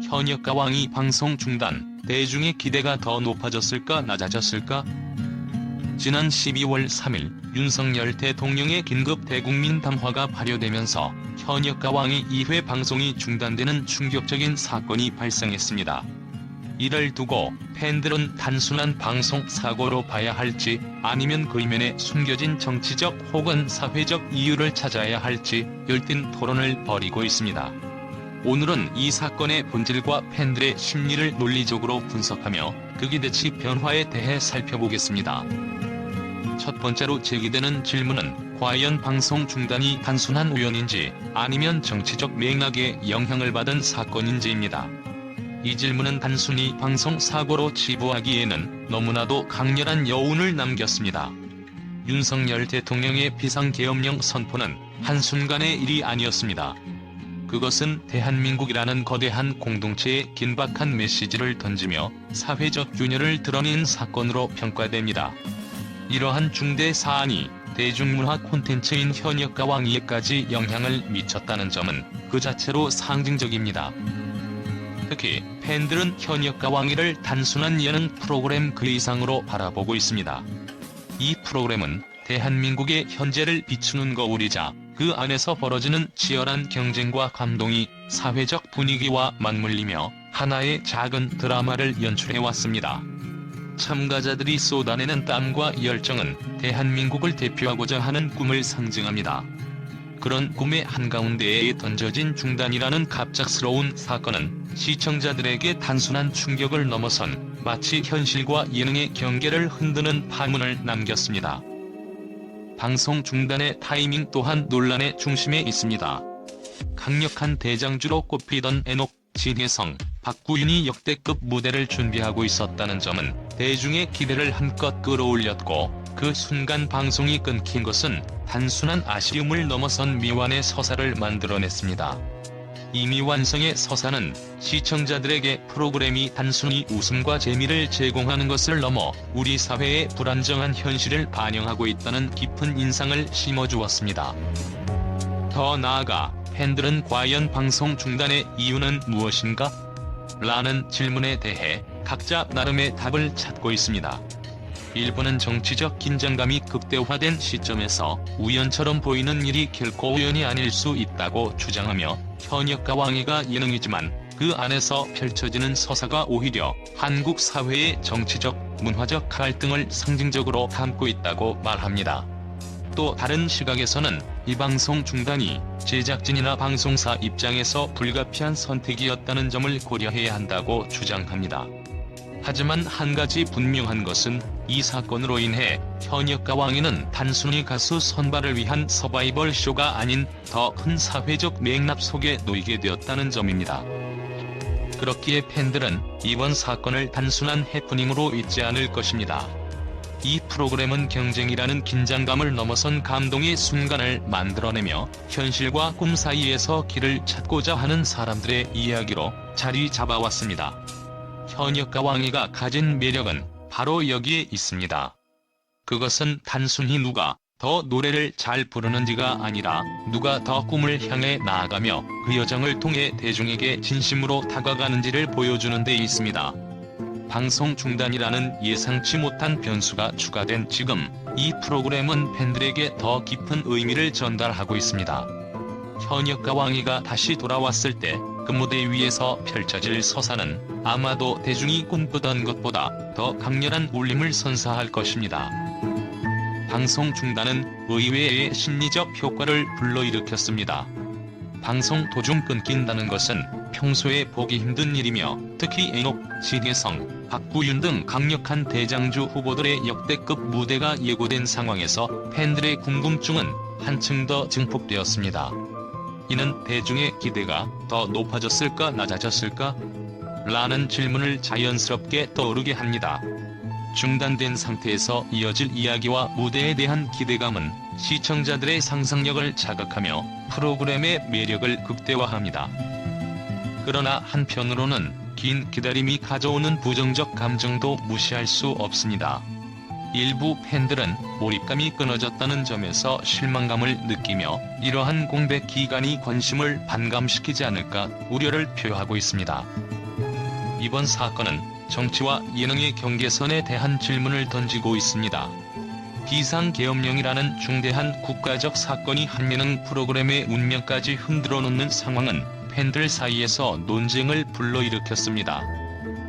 현역가 왕이 방송 중단, 대중의 기대가 더 높아졌을까 낮아졌을까? 지난 12월 3일 윤석열 대통령의 긴급 대국민 담화가 발효되면서 현역가 왕의 2회 방송이 중단되는 충격적인 사건이 발생했습니다. 이를 두고 팬들은 단순한 방송 사고로 봐야 할지 아니면 그 이면에 숨겨진 정치적 혹은 사회적 이유를 찾아야 할지 열띤 토론을 벌이고 있습니다. 오늘은 이 사건의 본질과 팬들의 심리를 논리적으로 분석하며 그 기대치 변화에 대해 살펴보겠습니다. 첫 번째로 제기되는 질문은 과연 방송 중단이 단순한 우연인지 아니면 정치적 맥락에 영향을 받은 사건인지입니다. 이 질문은 단순히 방송 사고로 치부하기에는 너무나도 강렬한 여운을 남겼습니다. 윤석열 대통령의 비상계엄령 선포는 한순간의 일이 아니었습니다. 그것은 대한민국이라는 거대한 공동체에 긴박한 메시지를 던지며 사회적 균열을 드러낸 사건으로 평가됩니다. 이러한 중대 사안이 대중문화 콘텐츠인 현역가 왕위에까지 영향을 미쳤다는 점은 그 자체로 상징적입니다. 특히 팬들은 현역가 왕위를 단순한 예능 프로그램 그 이상으로 바라보고 있습니다. 이 프로그램은 대한민국의 현재를 비추는 거울이자 그 안에서 벌어지는 치열한 경쟁과 감동이 사회적 분위기와 맞물리며 하나의 작은 드라마를 연출해왔습니다. 참가자들이 쏟아내는 땀과 열정은 대한민국을 대표하고자 하는 꿈을 상징합니다. 그런 꿈의 한가운데에 던져진 중단이라는 갑작스러운 사건은 시청자들에게 단순한 충격을 넘어선 마치 현실과 예능의 경계를 흔드는 파문을 남겼습니다. 방송 중단의 타이밍 또한 논란의 중심에 있습니다. 강력한 대장주로 꼽히던 애녹, 진혜성, 박구윤이 역대급 무대를 준비하고 있었다는 점은 대중의 기대를 한껏 끌어올렸고 그 순간 방송이 끊긴 것은 단순한 아쉬움을 넘어선 미완의 서사를 만들어냈습니다. 이 미완성의 서사는 시청자들에게 프로그램이 단순히 웃음과 재미를 제공하는 것을 넘어 우리 사회의 불안정한 현실을 반영하고 있다는 깊은 인상을 심어주었습니다. 더 나아가 팬들은 과연 방송 중단의 이유는 무엇인가? 라는 질문에 대해 각자 나름의 답을 찾고 있습니다. 일부는 정치적 긴장감이 극대화된 시점에서 우연처럼 보이는 일이 결코 우연이 아닐 수 있다고 주장하며 현역가 왕위가 예능이지만 그 안에서 펼쳐지는 서사가 오히려 한국 사회의 정치적, 문화적 갈등을 상징적으로 담고 있다고 말합니다. 또 다른 시각에서는 이 방송 중단이 제작진이나 방송사 입장에서 불가피한 선택이었다는 점을 고려해야 한다고 주장합니다. 하지만 한 가지 분명한 것은 이 사건으로 인해 현역가 왕위는 단순히 가수 선발을 위한 서바이벌 쇼가 아닌 더 큰 사회적 맥락 속에 놓이게 되었다는 점입니다. 그렇기에 팬들은 이번 사건을 단순한 해프닝으로 잊지 않을 것입니다. 이 프로그램은 경쟁이라는 긴장감을 넘어선 감동의 순간을 만들어내며 현실과 꿈 사이에서 길을 찾고자 하는 사람들의 이야기로 자리 잡아왔습니다. 현역가 왕위가 가진 매력은 바로 여기에 있습니다. 그것은 단순히 누가 더 노래를 잘 부르는지가 아니라 누가 더 꿈을 향해 나아가며 그 여정을 통해 대중에게 진심으로 다가가는지를 보여주는 데 있습니다. 방송 중단이라는 예상치 못한 변수가 추가된 지금 이 프로그램은 팬들에게 더 깊은 의미를 전달하고 있습니다. 현역가 왕위가 다시 돌아왔을 때 그 무대 위에서 펼쳐질 서사는 아마도 대중이 꿈꾸던 것보다 더 강렬한 울림을 선사할 것입니다. 방송 중단은 의외의 심리적 효과를 불러일으켰습니다. 방송 도중 끊긴다는 것은 평소에 보기 힘든 일이며 특히 애녹, 진혜성, 박구윤 등 강력한 대장주 후보들의 역대급 무대가 예고된 상황에서 팬들의 궁금증은 한층 더 증폭되었습니다. 이는 대중의 기대가 더 높아졌을까 낮아졌을까? 라는 질문을 자연스럽게 떠오르게 합니다. 중단된 상태에서 이어질 이야기와 무대에 대한 기대감은 시청자들의 상상력을 자극하며 프로그램의 매력을 극대화합니다. 그러나 한편으로는 긴 기다림이 가져오는 부정적 감정도 무시할 수 없습니다. 일부 팬들은 몰입감이 끊어졌다는 점에서 실망감을 느끼며 이러한 공백 기간이 관심을 반감시키지 않을까 우려를 표하고 있습니다. 이번 사건은 정치와 예능의 경계선에 대한 질문을 던지고 있습니다. 비상계엄령이라는 중대한 국가적 사건이 한 예능 프로그램의 운명까지 흔들어 놓는 상황은 팬들 사이에서 논쟁을 불러일으켰습니다.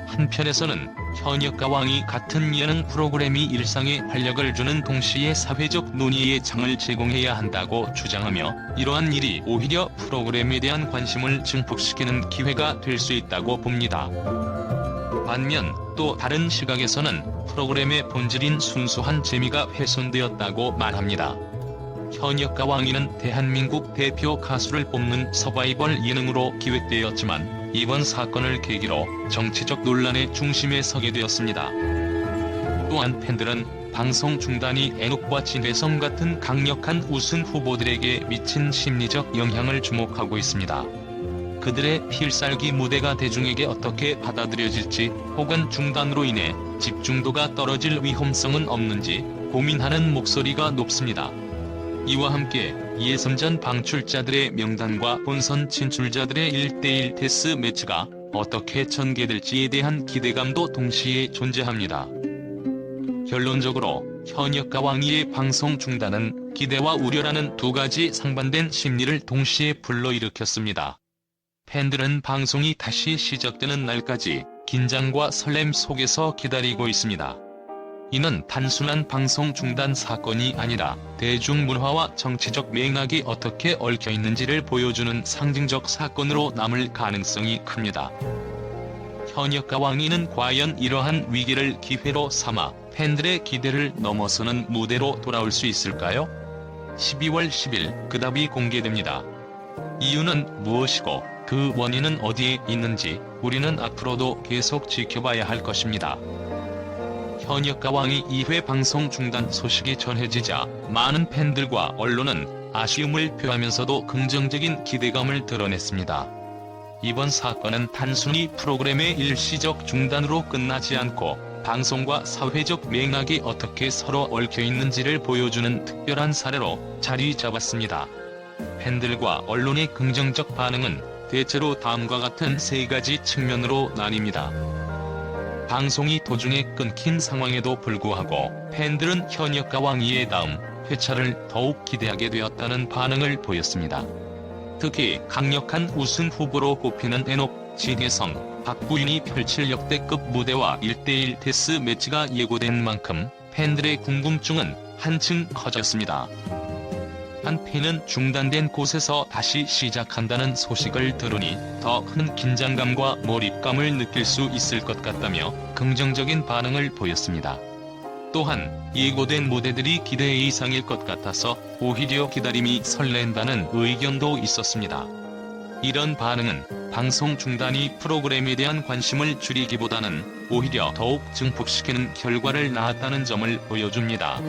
한편에서는 현역과 왕이 같은 예능 프로그램이 일상에 활력을 주는 동시에 사회적 논의의 장을 제공해야 한다고 주장하며, 이러한 일이 오히려 프로그램에 대한 관심을 증폭시키는 기회가 될 수 있다고 봅니다. 반면 또 다른 시각에서는 프로그램의 본질인 순수한 재미가 훼손되었다고 말합니다. 현역과 왕이는 대한민국 대표 가수를 뽑는 서바이벌 예능으로 기획되었지만 이번 사건을 계기로 정치적 논란의 중심에 서게 되었습니다. 또한 팬들은 방송 중단이 애녹과 진혜성 같은 강력한 우승 후보들에게 미친 심리적 영향을 주목하고 있습니다. 그들의 필살기 무대가 대중에게 어떻게 받아들여질지, 혹은 중단으로 인해 집중도가 떨어질 위험성은 없는지 고민하는 목소리가 높습니다. 이와 함께 예선전 방출자들의 명단과 본선 진출자들의 1대1 데스 매치가 어떻게 전개될지에 대한 기대감도 동시에 존재합니다. 결론적으로 현역과 왕이의 방송 중단은 기대와 우려라는 두 가지 상반된 심리를 동시에 불러일으켰습니다. 팬들은 방송이 다시 시작되는 날까지 긴장과 설렘 속에서 기다리고 있습니다. 이는 단순한 방송 중단 사건이 아니라 대중문화와 정치적 맥락이 어떻게 얽혀 있는지를 보여주는 상징적 사건으로 남을 가능성이 큽니다. 현역과 왕이는 과연 이러한 위기를 기회로 삼아 팬들의 기대를 넘어서는 무대로 돌아올 수 있을까요? 12월 10일 그 답이 공개됩니다. 이유는 무엇이고 그 원인은 어디에 있는지 우리는 앞으로도 계속 지켜봐야 할 것입니다. 현역과 왕이 2회 방송 중단 소식이 전해지자 많은 팬들과 언론은 아쉬움을 표하면서도 긍정적인 기대감을 드러냈습니다. 이번 사건은 단순히 프로그램의 일시적 중단으로 끝나지 않고 방송과 사회적 맥락이 어떻게 서로 얽혀 있는지를 보여주는 특별한 사례로 자리 잡았습니다. 팬들과 언론의 긍정적 반응은 대체로 다음과 같은 세 가지 측면으로 나뉩니다. 방송이 도중에 끊긴 상황에도 불구하고 팬들은 현역과 왕이의 다음 회차를 더욱 기대하게 되었다는 반응을 보였습니다. 특히 강력한 우승 후보로 꼽히는 애녹, 진혜성, 박구윤이 펼칠 역대급 무대와 1대1 데스 매치가 예고된 만큼 팬들의 궁금증은 한층 커졌습니다. 한 팬은 중단된 곳에서 다시 시작한다는 소식을 들으니 더 큰 긴장감과 몰입감을 느낄 수 있을 것 같다며 긍정적인 반응을 보였습니다. 또한 예고된 무대들이 기대 이상일 것 같아서 오히려 기다림이 설렌다는 의견도 있었습니다. 이런 반응은 방송 중단이 프로그램에 대한 관심을 줄이기보다는 오히려 더욱 증폭시키는 결과를 낳았다는 점을 보여줍니다.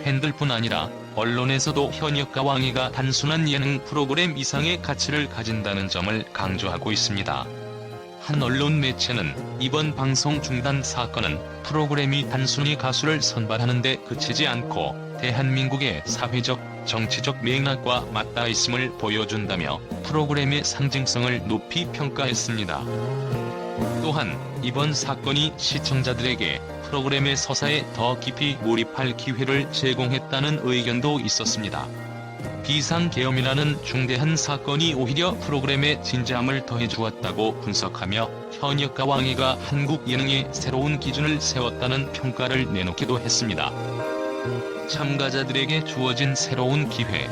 팬들뿐 아니라 언론에서도 현역과 왕이가 단순한 예능 프로그램 이상의 가치를 가진다는 점을 강조하고 있습니다. 한 언론 매체는 이번 방송 중단 사건은 프로그램이 단순히 가수를 선발하는 데 그치지 않고 대한민국의 사회적, 정치적 맥락과 맞닿아 있음을 보여준다며 프로그램의 상징성을 높이 평가했습니다. 또한 이번 사건이 시청자들에게 프로그램의 서사에 더 깊이 몰입할 기회를 제공했다는 의견도 있었습니다. 비상계엄이라는 중대한 사건이 오히려 프로그램의 진지함을 더해주었다고 분석하며 현역과 왕이가 한국 예능의 새로운 기준을 세웠다는 평가를 내놓기도 했습니다. 참가자들에게 주어진 새로운 기회.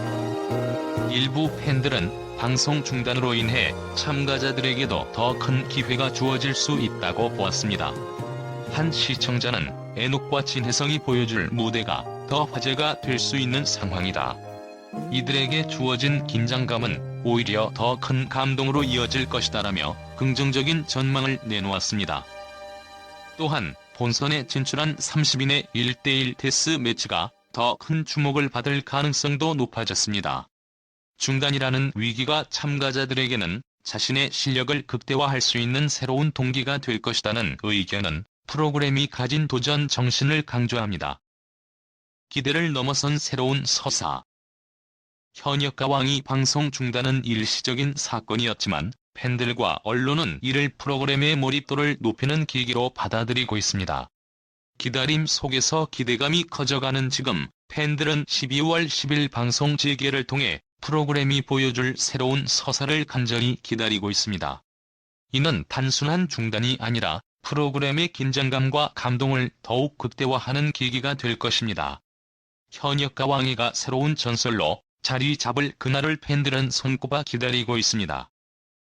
일부 팬들은 방송 중단으로 인해 참가자들에게도 더 큰 기회가 주어질 수 있다고 보았습니다. 한 시청자는 애녹과 진혜성이 보여줄 무대가 더 화제가 될 수 있는 상황이다. 이들에게 주어진 긴장감은 오히려 더 큰 감동으로 이어질 것이다라며 긍정적인 전망을 내놓았습니다. 또한 본선에 진출한 30인의 1대1 데스 매치가 더 큰 주목을 받을 가능성도 높아졌습니다. 중단이라는 위기가 참가자들에게는 자신의 실력을 극대화할 수 있는 새로운 동기가 될 것이라는 의견은 프로그램이 가진 도전 정신을 강조합니다. 기대를 넘어선 새로운 서사. 현역과 왕이 방송 중단은 일시적인 사건이었지만 팬들과 언론은 이를 프로그램의 몰입도를 높이는 계기로 받아들이고 있습니다. 기다림 속에서 기대감이 커져가는 지금, 팬들은 12월 10일 방송 재개를 통해 프로그램이 보여줄 새로운 서사를 간절히 기다리고 있습니다. 이는 단순한 중단이 아니라 프로그램의 긴장감과 감동을 더욱 극대화하는 계기가 될 것입니다. 현역과 왕이가 새로운 전설로 자리 잡을 그날을 팬들은 손꼽아 기다리고 있습니다.